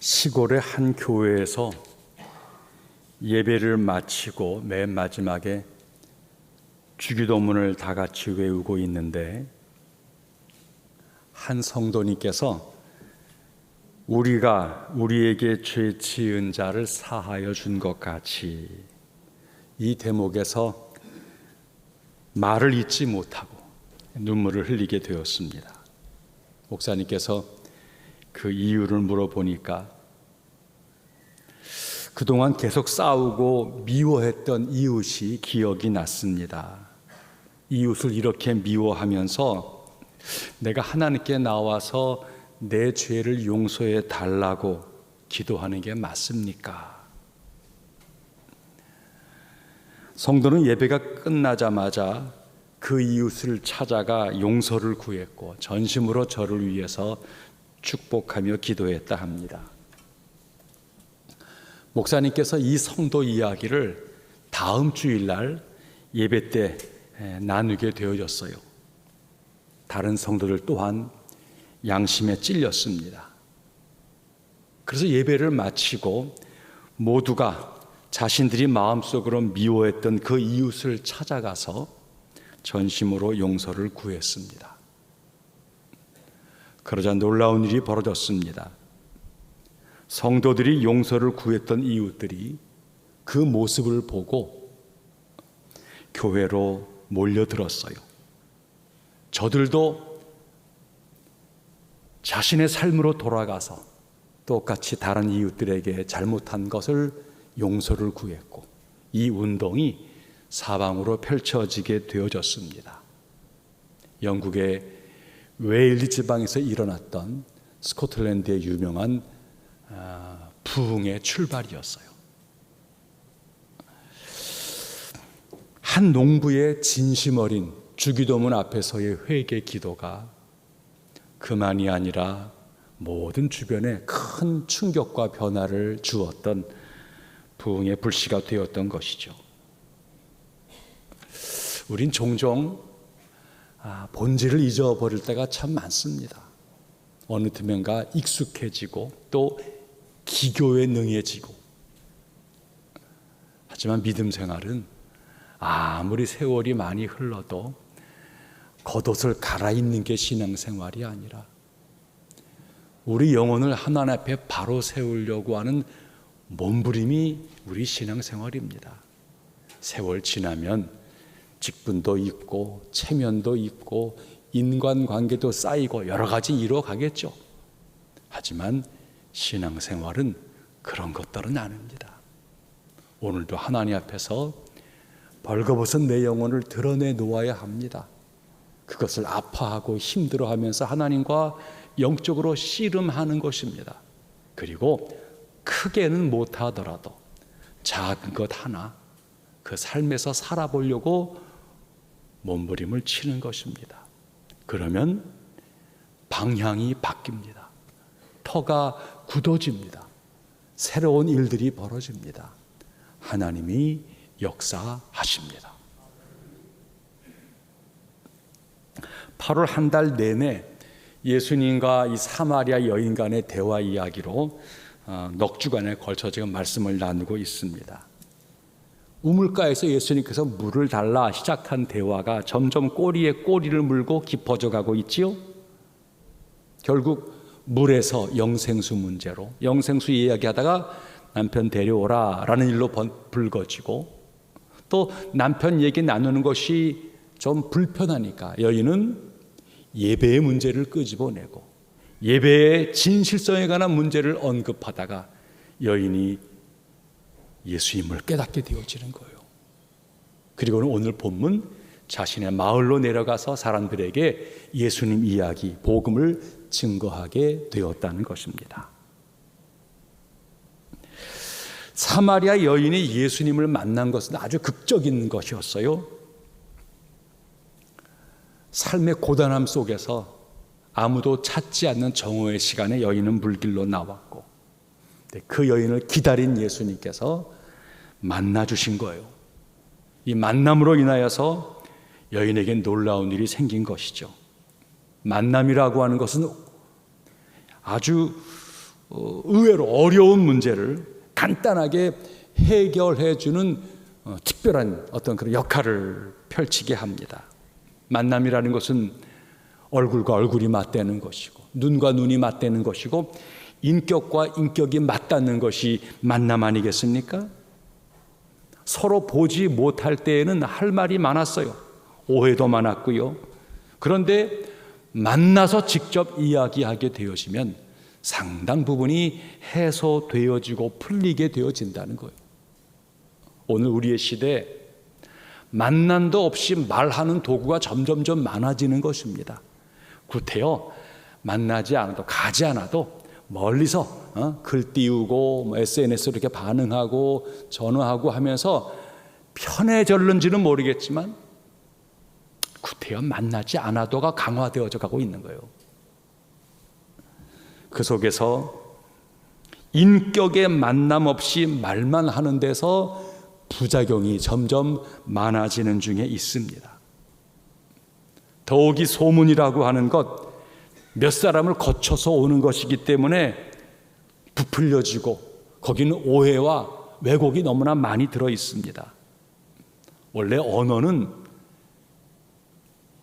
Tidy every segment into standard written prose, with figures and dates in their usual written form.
시골의 한 교회에서 예배를 마치고 맨 마지막에 주기도문을 다 같이 외우고 있는데, 한 성도님께서 우리가 우리에게 죄 지은 자를 사하여 준 것 같이, 이 대목에서 말을 잇지 못하고 눈물을 흘리게 되었습니다. 목사님께서 그 이유를 물어보니까 그동안 계속 싸우고 미워했던 이웃이 기억이 났습니다. 이웃을 이렇게 미워하면서 내가 하나님께 나와서 내 죄를 용서해 달라고 기도하는 게 맞습니까? 성도는 예배가 끝나자마자 그 이웃을 찾아가 용서를 구했고 전심으로 저를 위해서 축복하며 기도했다 합니다. 목사님께서 이 성도 이야기를 다음 주일날 예배 때 나누게 되어졌어요. 다른 성도들 또한 양심에 찔렸습니다. 그래서 예배를 마치고 모두가 자신들이 마음속으로 미워했던 그 이웃을 찾아가서 전심으로 용서를 구했습니다. 그러자 놀라운 일이 벌어졌습니다. 성도들이 용서를 구했던 이웃들이 그 모습을 보고 교회로 몰려들었어요. 저들도 자신의 삶으로 돌아가서 똑같이 다른 이웃들에게 잘못한 것을 용서를 구했고, 이 운동이 사방으로 펼쳐지게 되어졌습니다. 영국의 웨일리 지방에서 일어났던 스코틀랜드의 유명한 부흥의 출발이었어요. 한 농부의 진심 어린 주기도문 앞에서의 회개 기도가 그만이 아니라 모든 주변에 큰 충격과 변화를 주었던 부흥의 불씨가 되었던 것이죠. 우린 종종 본질을 잊어버릴 때가 참 많습니다. 어느 틈엔가 익숙해지고 또 기교에 능해지고. 하지만 믿음 생활은 아무리 세월이 많이 흘러도 겉옷을 갈아입는 게 신앙생활이 아니라 우리 영혼을 하나님 앞에 바로 세우려고 하는 몸부림이 우리 신앙생활입니다. 세월 지나면 직분도 있고 체면도 있고 인간관계도 쌓이고 여러 가지 이루어가겠죠. 하지만 신앙생활은 그런 것들은 아닙니다. 오늘도 하나님 앞에서 벌거벗은 내 영혼을 드러내 놓아야 합니다. 그것을 아파하고 힘들어하면서 하나님과 영적으로 씨름하는 것입니다. 그리고 크게는 못하더라도 작은 것 하나 그 삶에서 살아보려고 몸부림을 치는 것입니다. 그러면 방향이 바뀝니다. 터가 굳어집니다. 새로운 일들이 벌어집니다. 하나님이 역사하십니다. 8월 한 달 내내 예수님과 이 사마리아 여인 간의 대화 이야기로 넉 주간에 걸쳐 지금 말씀을 나누고 있습니다. 우물가에서 예수님께서 물을 달라 시작한 대화가 점점 꼬리에 꼬리를 물고 깊어져 가고 있지요. 결국 물에서 영생수 문제로, 영생수 이야기하다가 남편 데려오라 라는 일로 불거지고, 또 남편 얘기 나누는 것이 좀 불편하니까 여인은 예배의 문제를 끄집어내고 예배의 진실성에 관한 문제를 언급하다가 여인이 예수님을 깨닫게 되어지는 거예요. 그리고는 오늘 본문 자신의 마을로 내려가서 사람들에게 예수님 이야기, 복음을 증거하게 되었다는 것입니다. 사마리아 여인이 예수님을 만난 것은 아주 극적인 것이었어요. 삶의 고단함 속에서 아무도 찾지 않는 정오의 시간에 여인은 물길로 나왔고, 그 여인을 기다린 예수님께서 만나주신 거예요. 이 만남으로 인하여서 여인에게 놀라운 일이 생긴 것이죠. 만남이라고 하는 것은 아주 의외로 어려운 문제를 간단하게 해결해주는 특별한 어떤 그런 역할을 펼치게 합니다. 만남이라는 것은 얼굴과 얼굴이 맞대는 것이고 눈과 눈이 맞대는 것이고 인격과 인격이 맞닿는 것이 만남 아니겠습니까? 서로 보지 못할 때에는 할 말이 많았어요. 오해도 많았고요. 그런데 만나서 직접 이야기하게 되어지면 상당 부분이 해소되어지고 풀리게 되어진다는 거예요. 오늘 우리의 시대에 만남도 없이 말하는 도구가 점점점 많아지는 것입니다. 구태여 만나지 않아도 가지 않아도 멀리서 글 띄우고 SNS로 이렇게 반응하고 전화하고 하면서 편해졌는지는 모르겠지만 구태여 만나지 않아도가 강화되어져 가고 있는 거예요. 그 속에서 인격의 만남 없이 말만 하는 데서 부작용이 점점 많아지는 중에 있습니다. 더욱이 소문이라고 하는 것, 몇 사람을 거쳐서 오는 것이기 때문에 부풀려지고 거기는 오해와 왜곡이 너무나 많이 들어 있습니다. 원래 언어는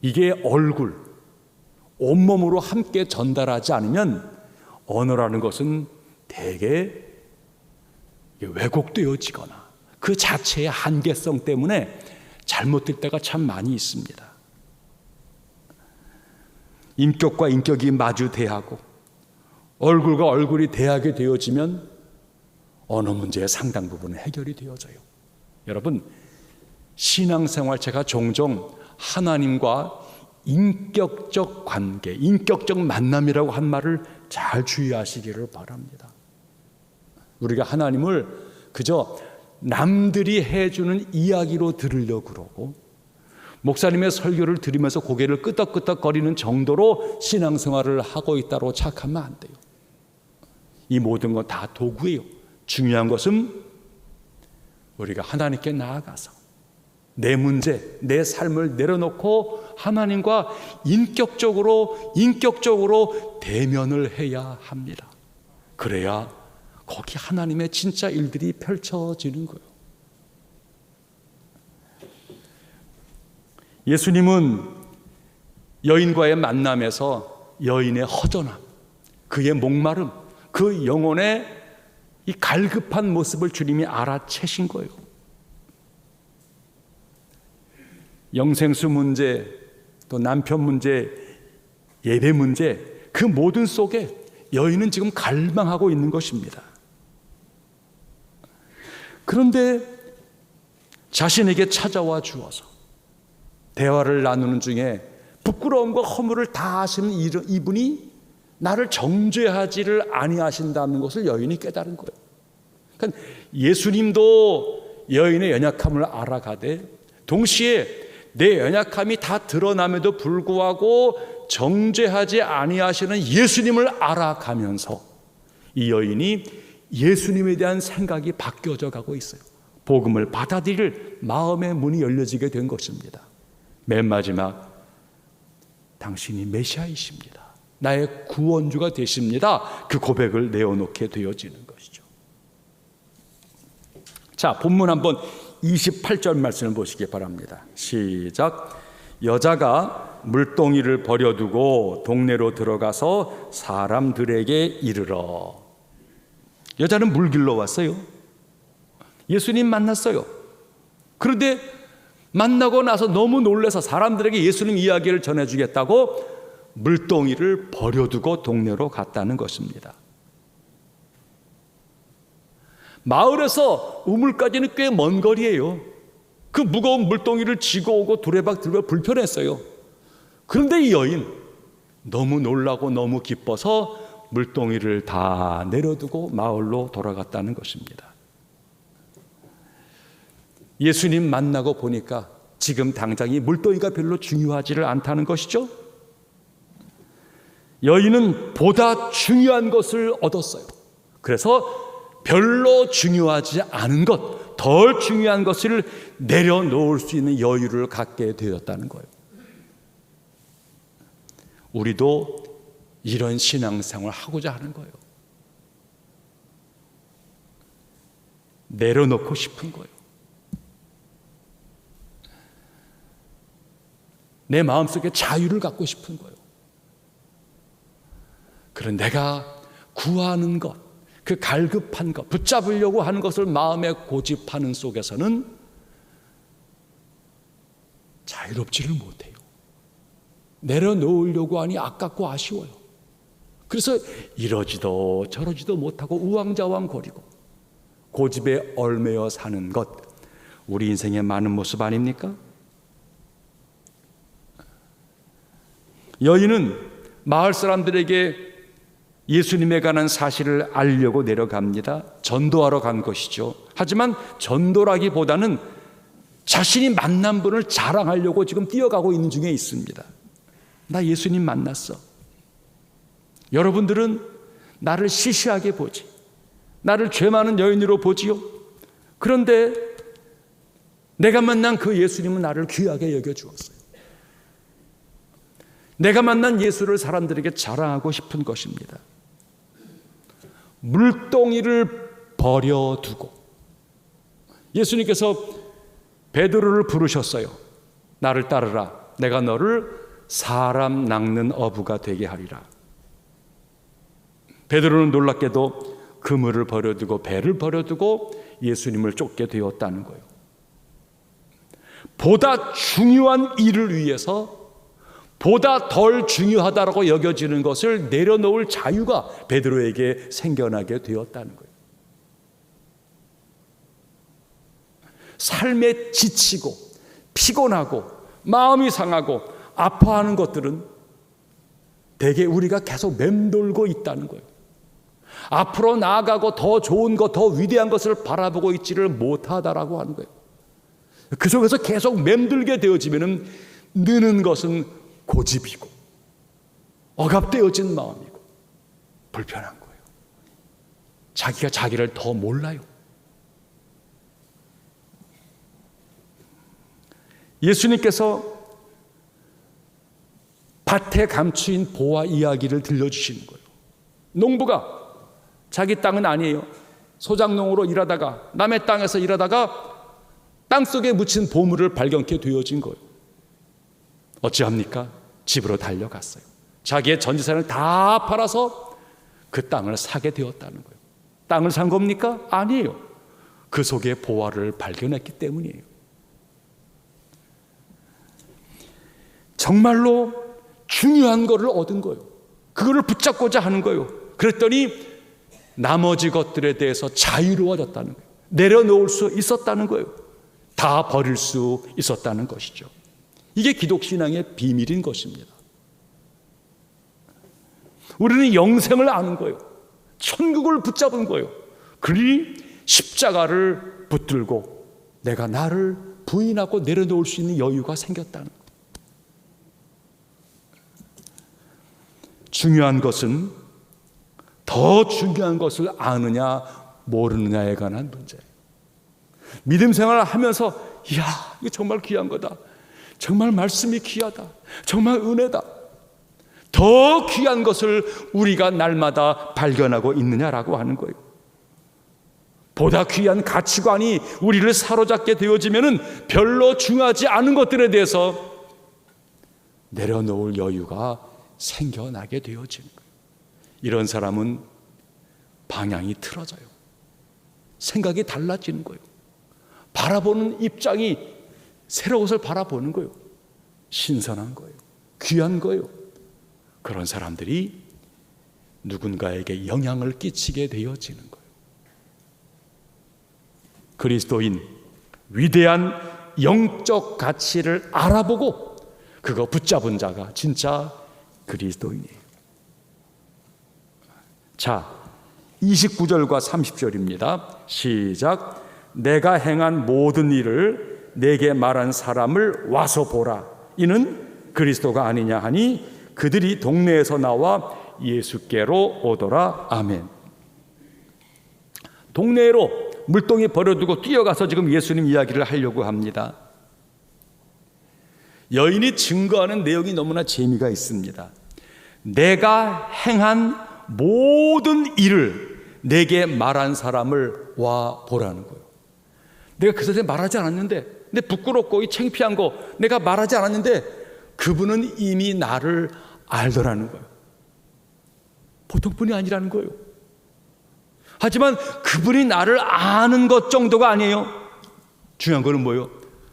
이게 얼굴, 온몸으로 함께 전달하지 않으면 언어라는 것은 대개 왜곡되어지거나 그 자체의 한계성 때문에 잘못될 때가 참 많이 있습니다. 인격과 인격이 마주 대하고 얼굴과 얼굴이 대하게 되어지면 언어 문제의 상당 부분은 해결이 되어져요. 여러분, 신앙생활 제가 종종 하나님과 인격적 관계, 인격적 만남이라고 한 말을 잘 주의하시기를 바랍니다. 우리가 하나님을 그저 남들이 해주는 이야기로 들으려고 그러고 목사님의 설교를 들으면서 고개를 끄덕끄덕거리는 정도로 신앙생활을 하고 있다고 착하면 안 돼요. 이 모든 건 다 도구예요. 중요한 것은 우리가 하나님께 나아가서 내 문제, 내 삶을 내려놓고 하나님과 인격적으로 대면을 해야 합니다. 그래야 거기 하나님의 진짜 일들이 펼쳐지는 거예요. 예수님은 여인과의 만남에서 여인의 허전함, 그의 목마름, 그 영혼의 이 갈급한 모습을 주님이 알아채신 거예요. 영생수 문제, 또 남편 문제, 예배 문제, 그 모든 속에 여인은 지금 갈망하고 있는 것입니다. 그런데 자신에게 찾아와 주어서 대화를 나누는 중에 부끄러움과 허물을 다 하시는 이분이 나를 정죄하지를 아니하신다는 것을 여인이 깨달은 거예요. 그러니까 예수님도 여인의 연약함을 알아가되 동시에 내 연약함이 다 드러남에도 불구하고 정죄하지 아니하시는 예수님을 알아가면서 이 여인이 예수님에 대한 생각이 바뀌어져 가고 있어요. 복음을 받아들일 마음의 문이 열려지게 된 것입니다. 맨 마지막, 당신이 메시아이십니다. 나의 구원주가 되십니다. 그 고백을 내어놓게 되어지는 것이죠. 자, 본문 한번 28절 말씀을 보시기 바랍니다. 시작. 여자가 물동이를 버려두고 동네로 들어가서 사람들에게 이르러. 여자는 물 길러 왔어요. 예수님 만났어요. 그런데 만나고 나서 너무 놀라서 사람들에게 예수님 이야기를 전해주겠다고 물동이를 버려두고 동네로 갔다는 것입니다. 마을에서 우물까지는 꽤 먼 거리예요. 그 무거운 물동이를 쥐고 오고 두레박 들고 불편했어요. 그런데 이 여인 너무 놀라고 너무 기뻐서 물동이를 다 내려두고 마을로 돌아갔다는 것입니다. 예수님 만나고 보니까 지금 당장 이 물동이가 별로 중요하지를 않다는 것이죠. 여인은 보다 중요한 것을 얻었어요. 그래서 별로 중요하지 않은 것, 덜 중요한 것을 내려놓을 수 있는 여유를 갖게 되었다는 거예요. 우리도 이런 신앙생활을 하고자 하는 거예요. 내려놓고 싶은 거예요. 내 마음속에 자유를 갖고 싶은 거예요. 그런 내가 구하는 것, 그 갈급한 것, 붙잡으려고 하는 것을 마음에 고집하는 속에서는 자유롭지를 못해요. 내려놓으려고 하니 아깝고 아쉬워요. 그래서 이러지도 저러지도 못하고 우왕좌왕거리고 고집에 얽매여 사는 것, 우리 인생의 많은 모습 아닙니까? 여인은 마을 사람들에게 예수님에 관한 사실을 알려고 내려갑니다. 전도하러 간 것이죠. 하지만 전도라기보다는 자신이 만난 분을 자랑하려고 지금 뛰어가고 있는 중에 있습니다. 나 예수님 만났어. 여러분들은 나를 시시하게 보지, 나를 죄 많은 여인으로 보지요. 그런데 내가 만난 그 예수님은 나를 귀하게 여겨주었어요. 내가 만난 예수를 사람들에게 자랑하고 싶은 것입니다. 물동이를 버려두고 예수님께서 베드로를 부르셨어요. 나를 따르라. 내가 너를 사람 낚는 어부가 되게 하리라. 베드로는 놀랍게도 그물을 버려두고 배를 버려두고 예수님을 쫓게 되었다는 거예요. 보다 중요한 일을 위해서 보다 덜 중요하다고 여겨지는 것을 내려놓을 자유가 베드로에게 생겨나게 되었다는 거예요. 삶에 지치고 피곤하고 마음이 상하고 아파하는 것들은 대개 우리가 계속 맴돌고 있다는 거예요. 앞으로 나아가고 더 좋은 것, 더 위대한 것을 바라보고 있지를 못하다라고 하는 거예요. 그 속에서 계속 맴돌게 되어지면 느는 것은 고집이고 억압되어진 마음이고 불편한 거예요. 자기가 자기를 더 몰라요. 예수님께서 밭에 감추인 보화 이야기를 들려주시는 거예요. 농부가 자기 땅은 아니에요. 소작농으로 일하다가 남의 땅에서 일하다가 땅속에 묻힌 보물을 발견케 되어진 거예요. 어찌합니까? 집으로 달려갔어요. 자기의 전 재산을 다 팔아서 그 땅을 사게 되었다는 거예요. 땅을 산 겁니까? 아니에요. 그 속에 보화를 발견했기 때문이에요. 정말로 중요한 것을 얻은 거예요. 그거를 붙잡고자 하는 거예요. 그랬더니 나머지 것들에 대해서 자유로워졌다는 거예요. 내려놓을 수 있었다는 거예요. 다 버릴 수 있었다는 것이죠. 이게 기독신앙의 비밀인 것입니다. 우리는 영생을 아는 거예요. 천국을 붙잡은 거예요. 그러니 십자가를 붙들고 내가 나를 부인하고 내려놓을 수 있는 여유가 생겼다는 거예요. 중요한 것은 더 중요한 것을 아느냐 모르느냐에 관한 문제예요. 믿음 생활을 하면서 이야, 이거 정말 귀한 거다. 정말 말씀이 귀하다. 정말 은혜다. 더 귀한 것을 우리가 날마다 발견하고 있느냐라고 하는 거예요. 보다 귀한 가치관이 우리를 사로잡게 되어지면은 별로 중요하지 않은 것들에 대해서 내려놓을 여유가 생겨나게 되어지는 거예요. 이런 사람은 방향이 틀어져요. 생각이 달라지는 거예요. 바라보는 입장이 새로운 것을 바라보는 거예요. 신선한 거예요. 귀한 거예요. 그런 사람들이 누군가에게 영향을 끼치게 되어지는 거예요. 그리스도인, 위대한 영적 가치를 알아보고 그거 붙잡은 자가 진짜 그리스도인이에요. 자, 29절과 30절입니다. 시작. 내가 행한 모든 일을 내게 말한 사람을 와서 보라. 이는 그리스도가 아니냐 하니 그들이 동네에서 나와 예수께로 오더라. 아멘. 동네로 물동이 버려두고 뛰어가서 지금 예수님 이야기를 하려고 합니다. 여인이 증거하는 내용이 너무나 재미가 있습니다. 내가 행한 모든 일을 내게 말한 사람을 와 보라는 거예요. 내가 그 사람한테 말하지 않았는데, 내 부끄럽고 이 창피한 거 내가 말하지 않았는데 그분은 이미 나를 알더라는 거예요. 보통 분이 아니라는 거예요. 하지만 그분이 나를 아는 것 정도가 아니에요. 중요한 거는 뭐예요?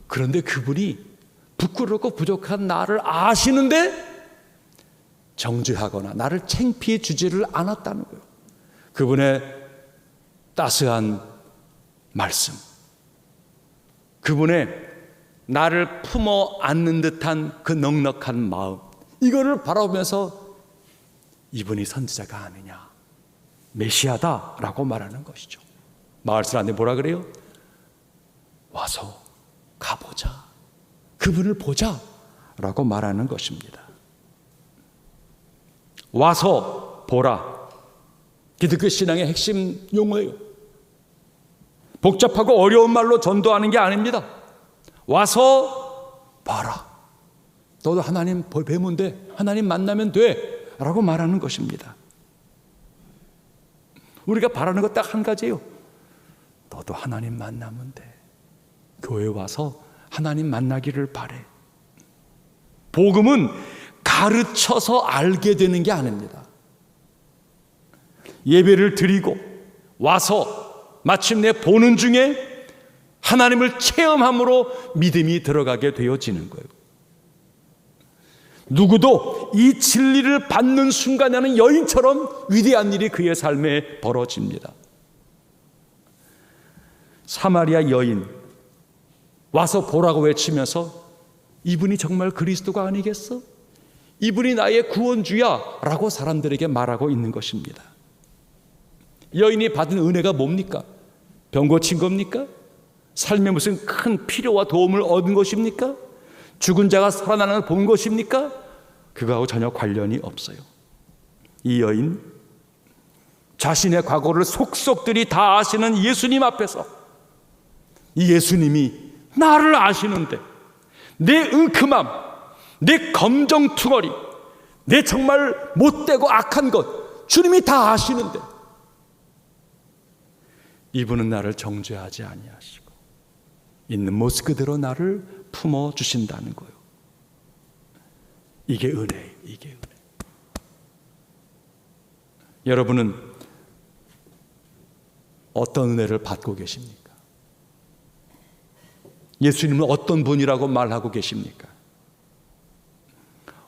그런데 그분이 부끄럽고 부족한 나를 아시는데 정죄하거나 나를 창피해 주지를 않았다는 거예요. 그분의 따스한 말씀, 그분의 나를 품어 안는 듯한 그 넉넉한 마음, 이거를 바라보면서 이분이 선지자가 아니냐, 메시아다라고 말하는 것이죠. 마을 사람들이 뭐라 그래요? 와서 가보자, 그분을 보자 라고 말하는 것입니다. 와서 보라, 기독교 신앙의 핵심 용어예요. 복잡하고 어려운 말로 전도하는 게 아닙니다. 와서 봐라, 너도 하나님 뵈면 돼, 하나님 만나면 돼 라고 말하는 것입니다. 우리가 바라는 것 딱 한 가지예요. 너도 하나님 만나면 돼. 교회 와서 하나님 만나기를 바래. 복음은 가르쳐서 알게 되는 게 아닙니다. 예배를 드리고 와서 마침내 보는 중에 하나님을 체험함으로 믿음이 들어가게 되어지는 거예요. 누구도 이 진리를 받는 순간에는 여인처럼 위대한 일이 그의 삶에 벌어집니다. 사마리아 여인, 와서 보라고 외치면서 이분이 정말 그리스도가 아니겠어? 이분이 나의 구원주야 라고 사람들에게 말하고 있는 것입니다. 여인이 받은 은혜가 뭡니까? 병 고친 겁니까? 삶에 무슨 큰 필요와 도움을 얻은 것입니까? 죽은 자가 살아나는 걸 본 것입니까? 그거하고 전혀 관련이 없어요. 이 여인, 자신의 과거를 속속들이 다 아시는 예수님 앞에서 이 예수님이 나를 아시는데 내 은큼함, 내 검정투거리, 내 정말 못되고 악한 것 주님이 다 아시는데 이분은 나를 정죄하지 아니하시고 있는 모습 그대로 나를 품어주신다는 거예요. 이게 은혜예요. 이게 은혜. 여러분은 어떤 은혜를 받고 계십니까? 예수님은 어떤 분이라고 말하고 계십니까?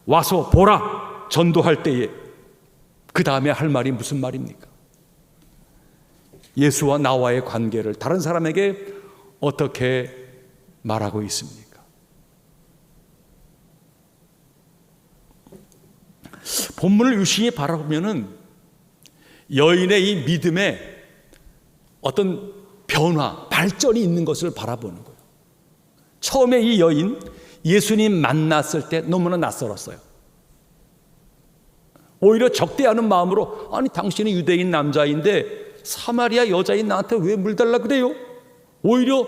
와서 보라 전도할 때에 그 다음에 할 말이 무슨 말입니까? 예수와 나와의 관계를 다른 사람에게 어떻게 말하고 있습니까? 본문을 유심히 바라보면은 여인의 이 믿음에 어떤 변화, 발전이 있는 것을 바라보는 거예요. 처음에 이 여인 예수님 만났을 때 너무나 낯설었어요. 오히려 적대하는 마음으로 아니 당신은 유대인 남자인데 사마리아 여자인 나한테 왜 물 달라 그래요? 오히려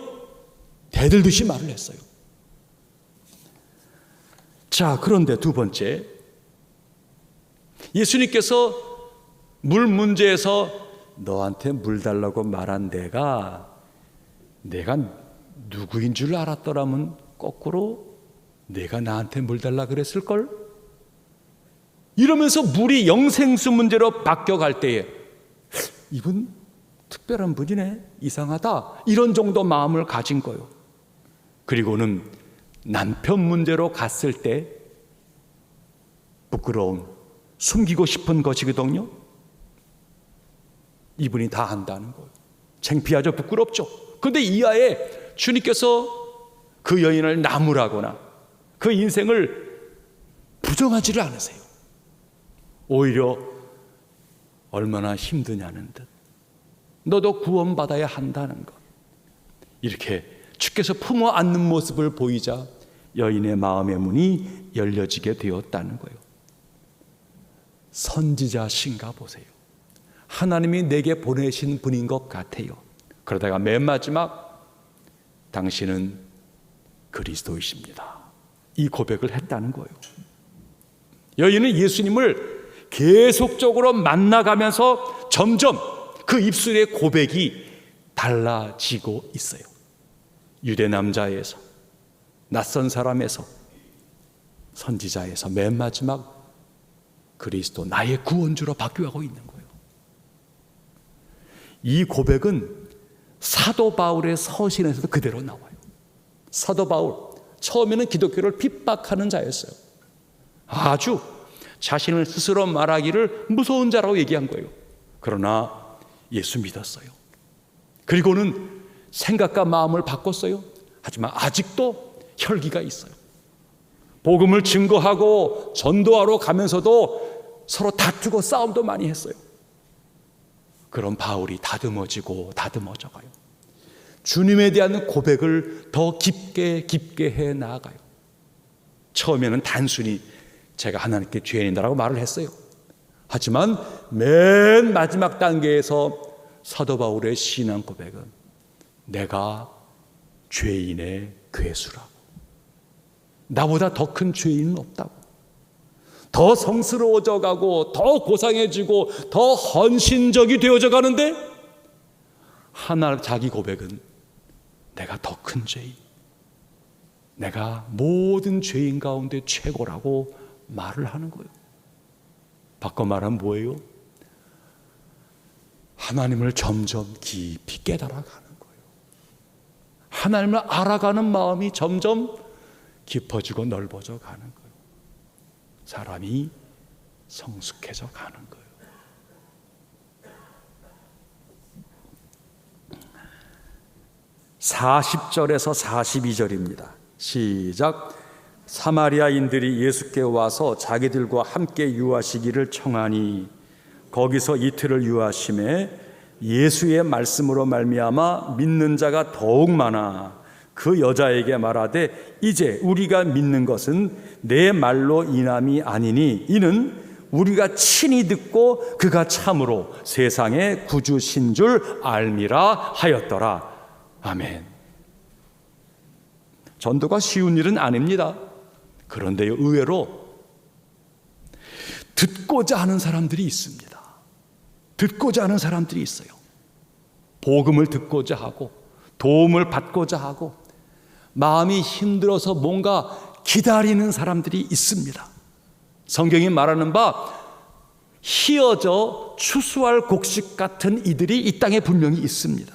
대들듯이 말을 했어요. 자, 그런데 두 번째, 예수님께서 물 문제에서 너한테 물 달라고 말한 내가 누구인 줄 알았더라면 거꾸로 내가 나한테 물 달라 그랬을걸? 이러면서 물이 영생수 문제로 바뀌어갈 때에 이분 특별한 분이네, 이상하다, 이런 정도 마음을 가진 거예요. 그리고는 남편 문제로 갔을 때 부끄러움, 숨기고 싶은 것이거든요. 이분이 다 한다는 거예요. 창피하죠, 부끄럽죠. 그런데 이하에 주님께서 그 여인을 나무라거나 그 인생을 부정하지를 않으세요. 오히려 얼마나 힘드냐는 듯, 너도 구원받아야 한다는 것, 이렇게 주께서 품어 안는 모습을 보이자 여인의 마음의 문이 열려지게 되었다는 거예요. 선지자신가 보세요. 하나님이 내게 보내신 분인 것 같아요. 그러다가 맨 마지막 당신은 그리스도이십니다, 이 고백을 했다는 거예요. 여인은 예수님을 계속적으로 만나가면서 점점 그 입술의 고백이 달라지고 있어요. 유대 남자에서, 낯선 사람에서, 선지자에서 맨 마지막 그리스도, 나의 구원주로 바뀌어가고 있는 거예요. 이 고백은 사도 바울의 서신에서도 그대로 나와요. 사도 바울, 처음에는 기독교를 핍박하는 자였어요. 아주 자신을 스스로 말하기를 무서운 자라고 얘기한 거예요. 그러나 예수 믿었어요. 그리고는 생각과 마음을 바꿨어요. 하지만 아직도 혈기가 있어요. 복음을 증거하고 전도하러 가면서도 서로 다투고 싸움도 많이 했어요. 그런 바울이 다듬어지고 다듬어져 가요. 주님에 대한 고백을 더 깊게 해 나아가요. 처음에는 단순히 제가 하나님께 죄인이라고 말을 했어요. 하지만 맨 마지막 단계에서 사도 바울의 신앙 고백은 내가 죄인의 괴수라고, 나보다 더 큰 죄인은 없다고, 더 성스러워져 가고 더 고상해지고 더 헌신적이 되어져 가는데 하나 자기 고백은 내가 더 큰 죄인, 내가 모든 죄인 가운데 최고라고 말을 하는 거예요. 바꿔 말하면 뭐예요? 하나님을 점점 깊이 깨달아가는 거예요. 하나님을 알아가는 마음이 점점 깊어지고 넓어져 가는 거예요. 사람이 성숙해져 가는 거예요. (40절에서 42절입니다) 시작. 사마리아인들이 예수께 와서 자기들과 함께 유하시기를 청하니 거기서 이틀을 유하심에 예수의 말씀으로 말미암아 믿는 자가 더욱 많아 그 여자에게 말하되 이제 우리가 믿는 것은 내 말로 인함이 아니니 이는 우리가 친히 듣고 그가 참으로 세상의 구주신 줄 알미라 하였더라. 아멘. 전도가 쉬운 일은 아닙니다. 그런데 의외로 듣고자 하는 사람들이 있습니다. 듣고자 하는 사람들이 있어요. 복음을 듣고자 하고 도움을 받고자 하고 마음이 힘들어서 뭔가 기다리는 사람들이 있습니다. 성경이 말하는 바 희어져 추수할 곡식 같은 이들이 이 땅에 분명히 있습니다.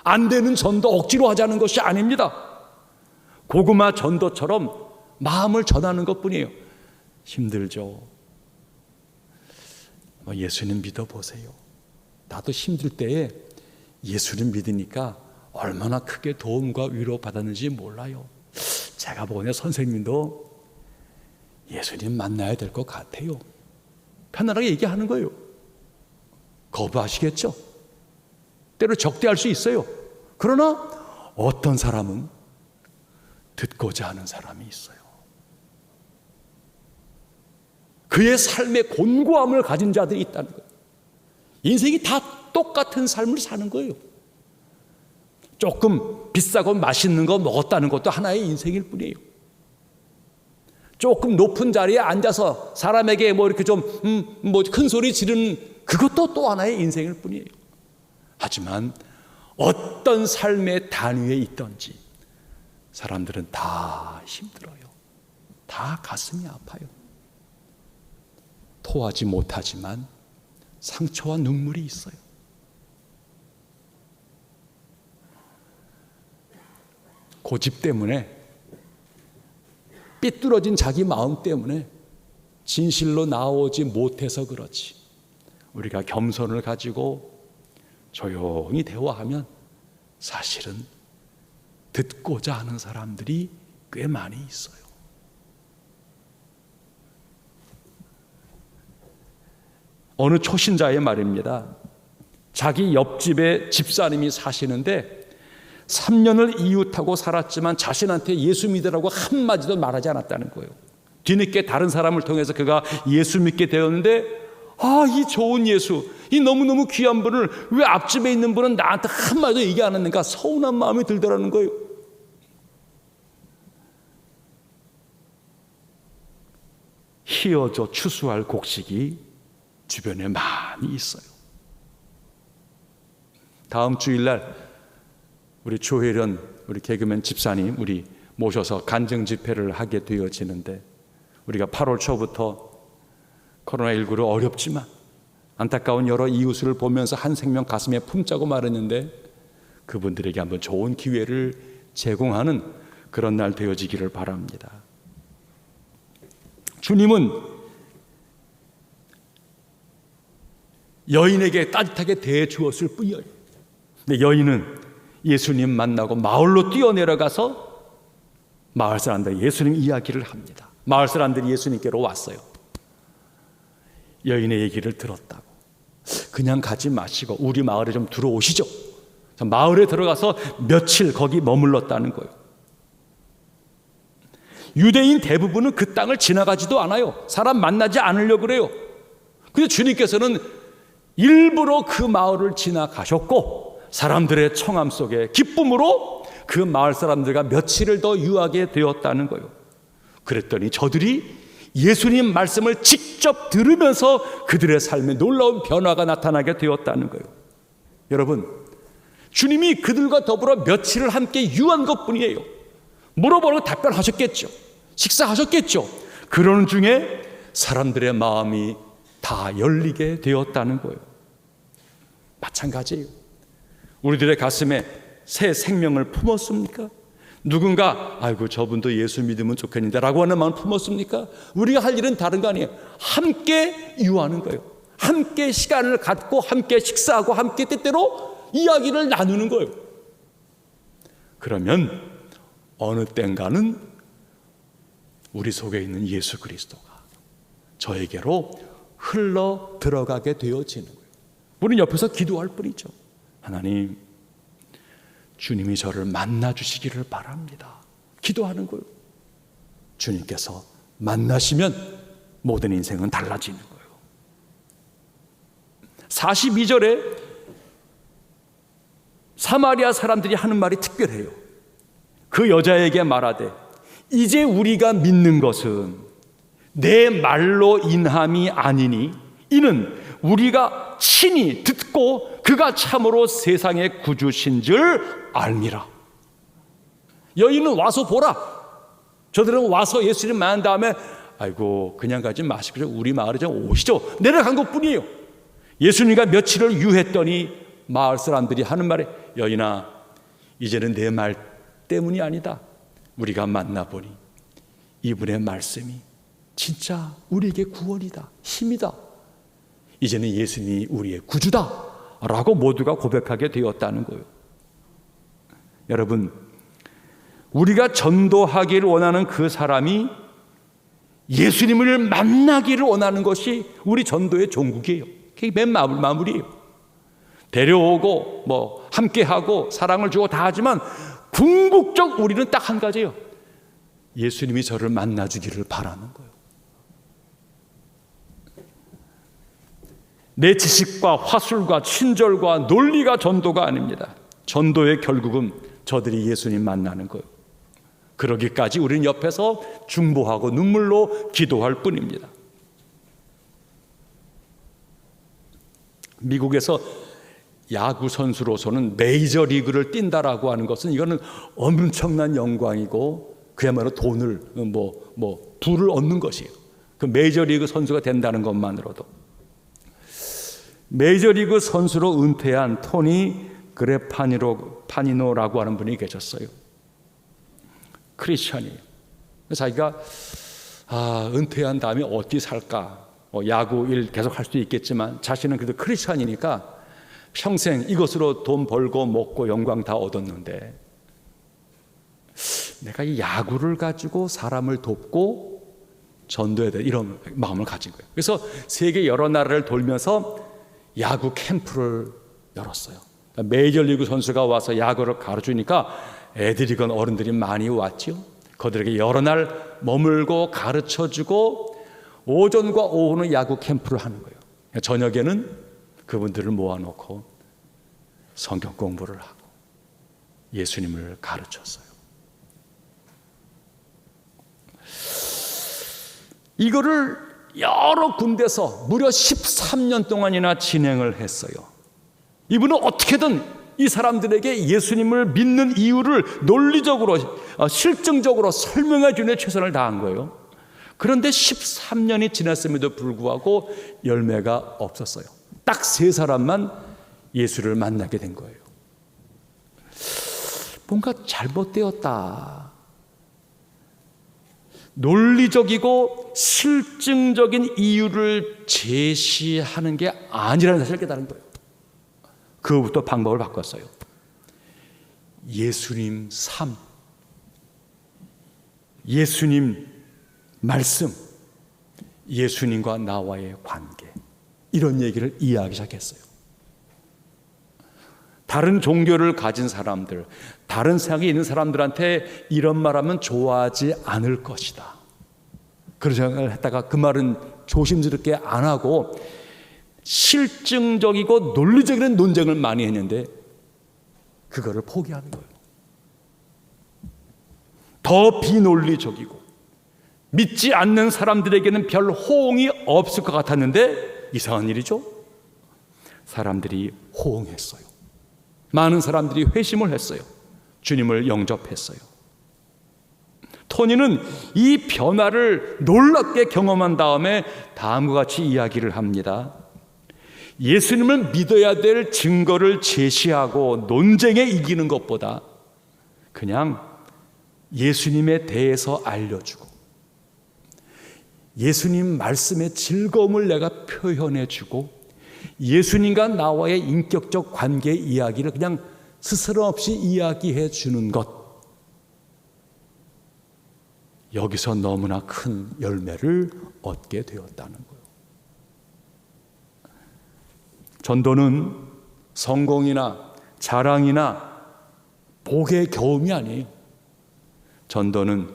안 되는 전도 억지로 하자는 것이 아닙니다. 고구마 전도처럼 마음을 전하는 것뿐이에요. 힘들죠. 예수님 믿어보세요. 나도 힘들 때에 예수님 믿으니까 얼마나 크게 도움과 위로 받았는지 몰라요. 제가 보기에 선생님도 예수님 만나야 될 것 같아요. 편안하게 얘기하는 거예요. 거부하시겠죠? 때로 적대할 수 있어요. 그러나 어떤 사람은 듣고자 하는 사람이 있어요. 그의 삶의 곤고함을 가진 자들이 있다는 거예요. 인생이 다 똑같은 삶을 사는 거예요. 조금 비싸고 맛있는 거 먹었다는 것도 하나의 인생일 뿐이에요. 조금 높은 자리에 앉아서 사람에게 뭐 이렇게 좀 큰 소리 지르는 그것도 또 하나의 인생일 뿐이에요. 하지만 어떤 삶의 단위에 있든지 사람들은 다 힘들어요. 다 가슴이 아파요. 토하지 못하지만 상처와 눈물이 있어요. 고집 때문에, 삐뚤어진 자기 마음 때문에 진실로 나오지 못해서 그렇지, 우리가 겸손을 가지고 조용히 대화하면 사실은 듣고자 하는 사람들이 꽤 많이 있어요. 어느 초신자의 말입니다. 자기 옆집에 집사님이 사시는데 3년을 이웃하고 살았지만 자신한테 예수 믿으라고 한마디도 말하지 않았다는 거예요. 뒤늦게 다른 사람을 통해서 그가 예수 믿게 되었는데, 이 좋은 예수, 이 너무너무 귀한 분을 왜 앞집에 있는 분은 나한테 한마디도 얘기 안 했는가 서운한 마음이 들더라는 거예요. 희어져 추수할 곡식이 주변에 많이 있어요. 다음 주일날 우리 조혜련 우리 개그맨 집사님 우리 모셔서 간증 집회를 하게 되어지는데, 우리가 8월 초부터 코로나19로 어렵지만 안타까운 여러 이웃을 보면서 한 생명 가슴에 품자고 말했는데, 그분들에게 한번 좋은 기회를 제공하는 그런 날 되어지기를 바랍니다. 주님은 여인에게 따뜻하게 대해 주었을 뿐이에요. 근데 여인은 예수님 만나고 마을로 뛰어내려가서 마을 사람들 예수님 이야기를 합니다. 마을 사람들이 예수님께로 왔어요. 여인의 얘기를 들었다고. 그냥 가지 마시고 우리 마을에 좀 들어오시죠. 마을에 들어가서 며칠 거기 머물렀다는 거예요. 유대인 대부분은 그 땅을 지나가지도 않아요. 사람 만나지 않으려고 그래요. 근데 주님께서는 일부러 그 마을을 지나가셨고, 사람들의 청함 속에 기쁨으로 그 마을 사람들과 며칠을 더 유하게 되었다는 거예요. 그랬더니 저들이 예수님 말씀을 직접 들으면서 그들의 삶에 놀라운 변화가 나타나게 되었다는 거예요. 여러분, 주님이 그들과 더불어 며칠을 함께 유한 것뿐이에요. 물어보고 답변하셨겠죠. 식사하셨겠죠. 그러는 중에 사람들의 마음이 다 열리게 되었다는 거예요. 마찬가지예요. 우리들의 가슴에 새 생명을 품었습니까? 누군가 아이고 저분도 예수 믿으면 좋겠는데 라고 하는 마음을 품었습니까? 우리가 할 일은 다른 거 아니에요. 함께 유하는 거예요. 함께 시간을 갖고 함께 식사하고 함께 때때로 이야기를 나누는 거예요. 그러면 어느 땐가는 우리 속에 있는 예수 그리스도가 저에게로 흘러 들어가게 되어지는 거예요. 우리는 옆에서 기도할 뿐이죠. 하나님, 주님이 저를 만나 주시기를 바랍니다. 기도하는 거예요. 주님께서 만나시면 모든 인생은 달라지는 거예요. 42절에 사마리아 사람들이 하는 말이 특별해요. 그 여자에게 말하되 이제 우리가 믿는 것은 내 말로 인함이 아니니 이는 우리가 친히 듣고 그가 참으로 세상의 구주신 줄 알미라. 여인은 와서 보라. 저들은 와서 예수님 만난 다음에 아이고 그냥 가지 마시고 우리 마을에 좀 오시죠. 내려간 것뿐이에요. 예수님과 며칠을 유했더니 마을 사람들이 하는 말에 여인아 이제는 내 말 때문이 아니다. 우리가 만나보니 이분의 말씀이 진짜 우리에게 구원이다. 힘이다. 이제는 예수님이 우리의 구주다 라고 모두가 고백하게 되었다는 거예요. 여러분, 우리가 전도하기를 원하는 그 사람이 예수님을 만나기를 원하는 것이 우리 전도의 종국이에요. 그게 맨 마무리예요. 데려오고 함께하고 사랑을 주고 다 하지만 궁극적 우리는 딱 한 가지예요. 예수님이 저를 만나주기를 바라는 거예요. 내 지식과 화술과 친절과 논리가 전도가 아닙니다. 전도의 결국은 저들이 예수님 만나는 거예요. 그러기까지 우리는 옆에서 중보하고 눈물로 기도할 뿐입니다. 미국에서 야구 선수로서는 메이저 리그를 뛴다라고 하는 것은 이거는 엄청난 영광이고 그야말로 돈을 부를 얻는 것이에요. 그 메이저 리그 선수가 된다는 것만으로도. 메이저 리그 선수로 은퇴한 토니 그래파니노라고 하는 분이 계셨어요. 크리스천이에요. 자기가 은퇴한 다음에 어디 살까? 야구 일 계속 할 수도 있겠지만 자신은 그래도 크리스천이니까 평생 이것으로 돈 벌고 먹고 영광 다 얻었는데 내가 이 야구를 가지고 사람을 돕고 전도해야 돼 이런 마음을 가진 거예요. 그래서 세계 여러 나라를 돌면서 야구 캠프를 열었어요. 메이저리그 선수가 와서 야구를 가르치니까 애들이건 어른들이 많이 왔죠. 그들에게 여러 날 머물고 가르쳐주고 오전과 오후는 야구 캠프를 하는 거예요. 저녁에는 그분들을 모아놓고 성경 공부를 하고 예수님을 가르쳤어요. 이거를 여러 군데서 무려 13년 동안이나 진행을 했어요. 이분은 어떻게든 이 사람들에게 예수님을 믿는 이유를 논리적으로 실증적으로 설명해 주는 최선을 다한 거예요. 그런데 13년이 지났음에도 불구하고 열매가 없었어요. 딱 3사람만 예수를 만나게 된 거예요. 뭔가 잘못되었다. 논리적이고 실증적인 이유를 제시하는 게 아니라는 사실을 깨달은 거예요. 그부터 방법을 바꿨어요. 예수님 삶, 예수님 말씀, 예수님과 나와의 관계, 이런 얘기를 이해하기 시작했어요. 다른 종교를 가진 사람들, 다른 생각이 있는 사람들한테 이런 말하면 좋아하지 않을 것이다. 그런 생각을 했다가 그 말은 조심스럽게 안 하고 실증적이고 논리적인 논쟁을 많이 했는데 그거를 포기하는 거예요. 더 비논리적이고 믿지 않는 사람들에게는 별 호응이 없을 것 같았는데 이상한 일이죠. 사람들이 호응했어요. 많은 사람들이 회심을 했어요. 주님을 영접했어요. 토니는 이 변화를 놀랍게 경험한 다음에 다음과 같이 이야기를 합니다. 예수님을 믿어야 될 증거를 제시하고 논쟁에 이기는 것보다 그냥 예수님에 대해서 알려주고 예수님 말씀의 즐거움을 내가 표현해주고 예수님과 나와의 인격적 관계 이야기를 그냥 스스럼 없이 이야기해 주는 것, 여기서 너무나 큰 열매를 얻게 되었다는 거예요. 전도는 성공이나 자랑이나 복의 겨움이 아니에요. 전도는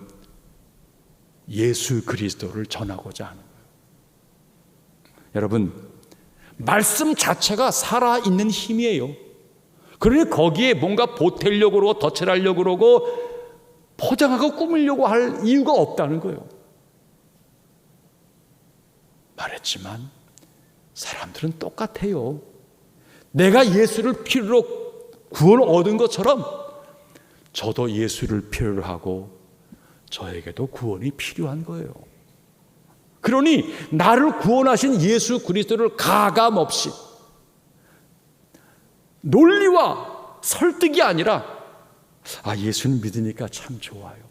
예수 그리스도를 전하고자 하는 거예요. 여러분, 말씀 자체가 살아있는 힘이에요. 그러니 거기에 뭔가 보태려고 그러고 덧칠하려고 그러고 포장하고 꾸미려고 할 이유가 없다는 거예요. 말했지만 사람들은 똑같아요. 내가 예수를 필요로 구원을 얻은 것처럼 저도 예수를 필요로 하고 저에게도 구원이 필요한 거예요. 그러니 나를 구원하신 예수 그리스도를 가감없이 논리와 설득이 아니라 예수님 믿으니까 참 좋아요.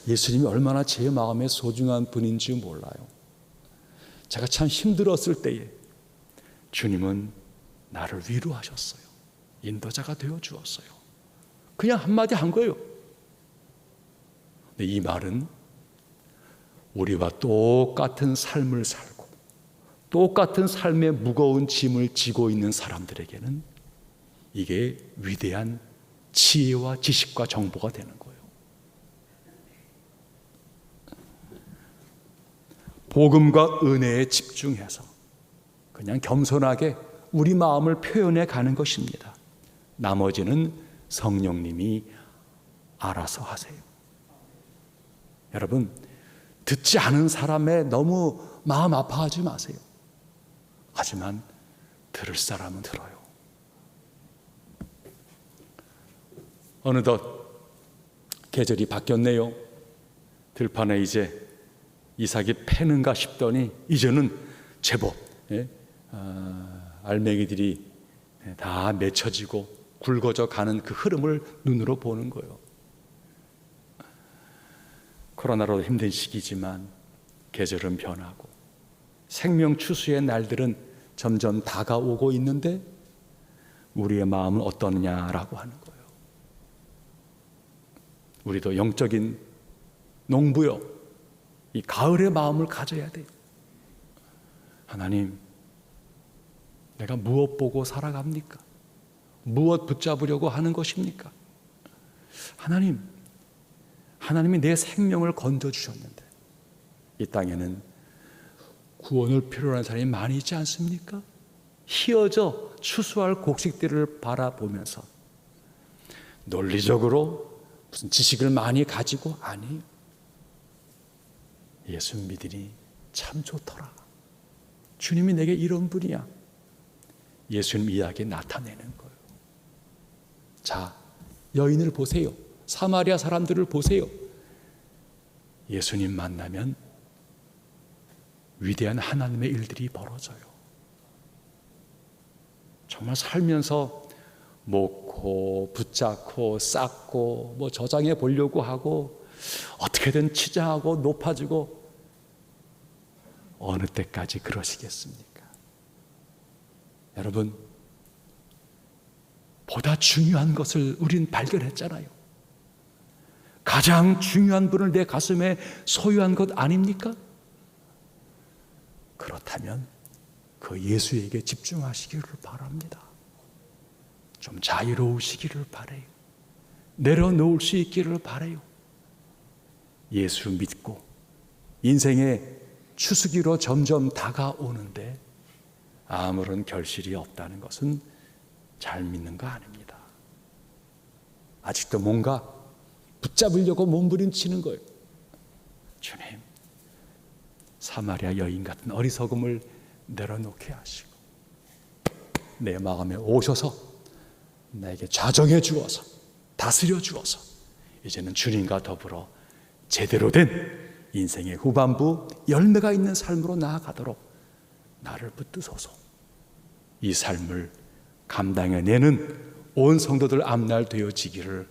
예수님이 얼마나 제 마음에 소중한 분인지 몰라요. 제가 참 힘들었을 때에 주님은 나를 위로하셨어요. 인도자가 되어 주었어요. 그냥 한마디 한 거예요. 근데 이 말은 우리와 똑같은 삶을 살고 똑같은 삶의 무거운 짐을 지고 있는 사람들에게는 이게 위대한 지혜와 지식과 정보가 되는 거예요. 복음과 은혜에 집중해서 그냥 겸손하게 우리 마음을 표현해 가는 것입니다. 나머지는 성령님이 알아서 하세요. 여러분, 듣지 않은 사람에 너무 마음 아파하지 마세요. 하지만 들을 사람은 들어요. 어느덧 계절이 바뀌었네요. 들판에 이제 이삭이 패는가 싶더니 이제는 제법 알맹이들이 다 맺혀지고 굵어져 가는 그 흐름을 눈으로 보는 거예요. 코로나로 힘든 시기지만 계절은 변하고 생명 추수의 날들은 점점 다가오고 있는데 우리의 마음은 어떠냐라고 하는 거예요. 우리도 영적인 농부요, 이 가을의 마음을 가져야 돼요. 하나님, 내가 무엇 보고 살아갑니까? 무엇 붙잡으려고 하는 것입니까? 하나님이 내 생명을 건져주셨는데 이 땅에는 구원을 필요로 하는 사람이 많이 있지 않습니까? 희어져 추수할 곡식들을 바라보면서 논리적으로 무슨 지식을 많이 가지고 아니에요. 예수 믿으니 참 좋더라. 주님이 내게 이런 분이야. 예수님 이야기에 나타내는 거예요. 자, 여인을 보세요. 사마리아 사람들을 보세요. 예수님 만나면 위대한 하나님의 일들이 벌어져요. 정말 살면서 먹고 붙잡고 쌓고 뭐 저장해 보려고 하고 어떻게든 치장하고 높아지고 어느 때까지 그러시겠습니까? 여러분, 보다 중요한 것을 우린 발견했잖아요. 가장 중요한 분을 내 가슴에 소유한 것 아닙니까? 그렇다면 그 예수에게 집중하시기를 바랍니다. 좀 자유로우시기를 바라요. 내려놓을 수 있기를 바라요. 예수 믿고 인생의 추수기로 점점 다가오는데 아무런 결실이 없다는 것은 잘 믿는 거 아닙니다. 아직도 뭔가 붙잡으려고 몸부림치는 거예요. 주님, 사마리아 여인 같은 어리석음을 내려놓게 하시고 내 마음에 오셔서 나에게 좌정해 주어서 다스려 주어서 이제는 주님과 더불어 제대로 된 인생의 후반부 열매가 있는 삶으로 나아가도록 나를 붙드소서. 이 삶을 감당해내는 온 성도들 앞날 되어지기를